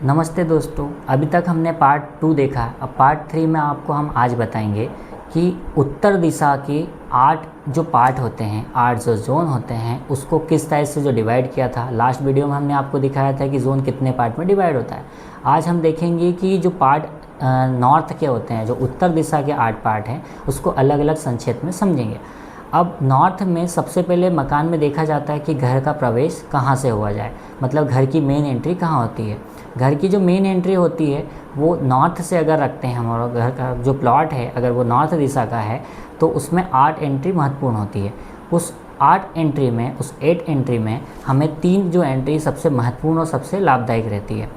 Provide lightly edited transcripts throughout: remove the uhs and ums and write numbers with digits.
नमस्ते दोस्तों, अभी तक हमने पार्ट 2 देखा। अब पार्ट 3 में आपको हम आज बताएंगे कि उत्तर दिशा के 8 जो पार्ट होते हैं, 8 जो जोन होते हैं, उसको किस तरह से जो डिवाइड किया था। लास्ट वीडियो में हमने आपको दिखाया था कि जोन कितने पार्ट में डिवाइड होता है। आज हम देखेंगे कि जो पार्ट नॉर्थ के होते हैं, जो उत्तर दिशा के 8 पार्ट हैं, उसको अलग अलग संक्षेप में समझेंगे। अब नॉर्थ में सबसे पहले मकान में देखा जाता है कि घर का प्रवेश कहाँ से हुआ जाए, मतलब घर की मेन एंट्री कहाँ होती है। घर की जो मेन एंट्री होती है वो नॉर्थ से अगर रखते हैं, हमारा घर का जो प्लॉट है अगर वो नॉर्थ दिशा का है तो उसमें 8 एंट्री महत्वपूर्ण होती है। उस 8 एंट्री में, उस 8 एंट्री में हमें 3 जो एंट्री सबसे महत्वपूर्ण और सबसे लाभदायक रहती है।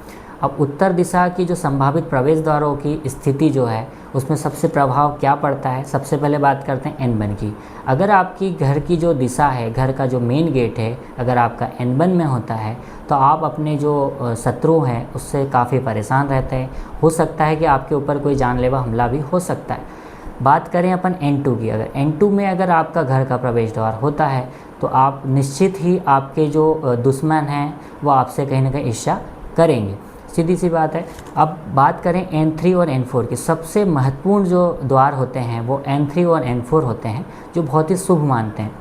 अब उत्तर दिशा की जो संभावित प्रवेश द्वारों की स्थिति जो है उसमें सबसे प्रभाव क्या पड़ता है। सबसे पहले बात करते हैं N1 की। अगर आपकी घर की जो दिशा है, घर का जो मेन गेट है, अगर आपका N1 में होता है तो आप अपने जो शत्रु हैं उससे काफ़ी परेशान रहते हैं। हो सकता है कि आपके ऊपर कोई जानलेवा हमला भी हो सकता है। बात करें अपन N2 की। अगर N2 में अगर आपका घर का प्रवेश द्वार होता है तो आप निश्चित ही आपके जो दुश्मन हैं वो आपसे कहीं ना कहीं ईर्ष्या करेंगे, सीधी सी बात है। अब बात करें N3 और N4 की। सबसे महत्वपूर्ण जो द्वार होते हैं वो N3 और N4 होते हैं, जो बहुत ही शुभ मानते हैं।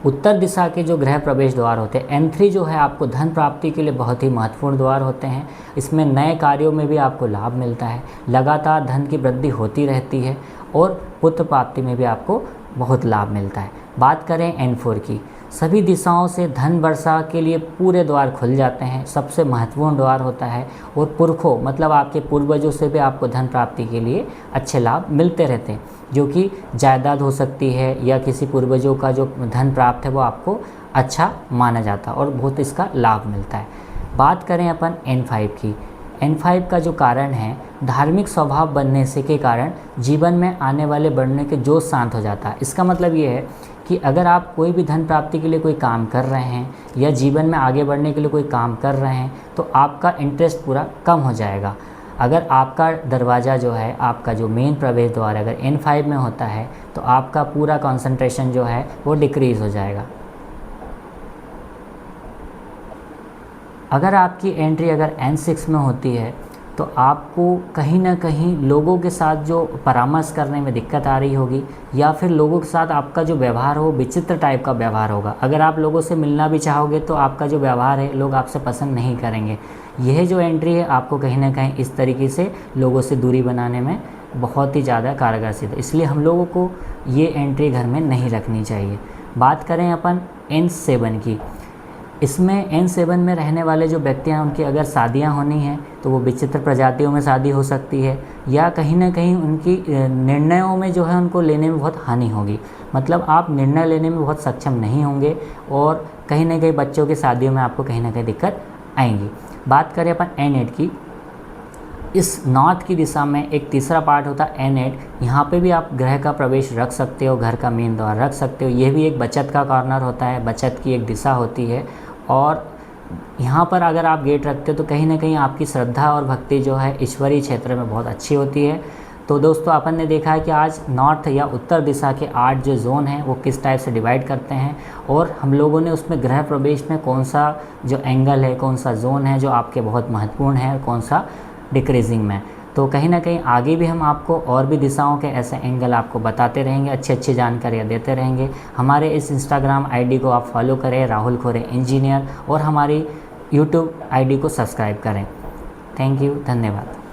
उत्तर दिशा के जो गृह प्रवेश द्वार होते हैं, N3 जो है आपको धन प्राप्ति के लिए बहुत ही महत्वपूर्ण द्वार होते हैं। इसमें नए कार्यों में भी आपको लाभ मिलता है, लगातार धन की वृद्धि होती रहती है और पुत्र प्राप्ति में भी आपको बहुत लाभ मिलता है। बात करें N4 की। सभी दिशाओं से धन वर्षा के लिए पूरे द्वार खुल जाते हैं, सबसे महत्वपूर्ण द्वार होता है। और पुरखों मतलब आपके पूर्वजों से भी आपको धन प्राप्ति के लिए अच्छे लाभ मिलते रहते हैं, जो कि जायदाद हो सकती है या किसी पूर्वजों का जो धन प्राप्त है वो आपको अच्छा माना जाता है और बहुत इसका लाभ मिलता है। बात करें अपन N5 की। N5 का जो कारण है, धार्मिक स्वभाव बनने से के कारण जीवन में आने वाले बढ़ने के जोश शांत हो जाता है। इसका मतलब ये है कि अगर आप कोई भी धन प्राप्ति के लिए कोई काम कर रहे हैं या जीवन में आगे बढ़ने के लिए कोई काम कर रहे हैं तो आपका इंटरेस्ट पूरा कम हो जाएगा। अगर आपका दरवाज़ा जो है, आपका जो मेन प्रवेश द्वार अगर N5 में होता है तो आपका पूरा कंसंट्रेशन जो है वो डिक्रीज़ हो जाएगा। अगर आपकी एंट्री अगर N6 में होती है तो आपको कहीं ना कहीं लोगों के साथ जो परामर्श करने में दिक्कत आ रही होगी, या फिर लोगों के साथ आपका जो व्यवहार हो विचित्र टाइप का व्यवहार होगा। अगर आप लोगों से मिलना भी चाहोगे तो आपका जो व्यवहार है लोग आपसे पसंद नहीं करेंगे। यह जो एंट्री है आपको कहीं ना कहीं इस तरीके से लोगों से दूरी बनाने में बहुत ही ज़्यादा कारगर सिद्ध है, इसलिए हम लोगों को ये एंट्री घर में नहीं रखनी चाहिए। बात करें अपन N7 की। इसमें N7 में रहने वाले जो व्यक्ति हैं उनकी अगर शादियां होनी हैं तो वो विचित्र प्रजातियों में शादी हो सकती है, या कहीं ना कहीं उनकी निर्णयों में जो है उनको लेने में बहुत हानि होगी। मतलब आप निर्णय लेने में बहुत सक्षम नहीं होंगे और कहीं ना कहीं बच्चों की शादियों में आपको कहीं ना कहीं दिक्कत आएंगी। बात करें अपन N8 की। इस नॉर्थ की दिशा में एक तीसरा पार्ट होता है N8। यहाँ पे भी आप गृह का प्रवेश रख सकते हो, घर का मेन द्वार रख सकते हो। ये भी एक बचत का कॉर्नर होता है, बचत की एक दिशा होती है। और यहाँ पर अगर आप गेट रखते हो तो कहीं ना कहीं आपकी श्रद्धा और भक्ति जो है ईश्वरीय क्षेत्र में बहुत अच्छी होती है। तो दोस्तों अपन ने देखा है कि आज नॉर्थ या उत्तर दिशा के 8 जो जोन हैं वो किस टाइप से डिवाइड करते हैं, और हम लोगों ने उसमें गृह प्रवेश में कौन सा जो एंगल है, कौन सा जोन है जो आपके बहुत महत्वपूर्ण है और कौन सा डिक्रीजिंग में। तो कहीं ना कहीं आगे भी हम आपको और भी दिशाओं के ऐसे एंगल आपको बताते रहेंगे, अच्छी अच्छी जानकारियाँ देते रहेंगे। हमारे इस इंस्टाग्राम आईडी को आप फॉलो करें, राहुल खोरे इंजीनियर, और हमारी यूट्यूब आईडी को सब्सक्राइब करें। थैंक यू, धन्यवाद।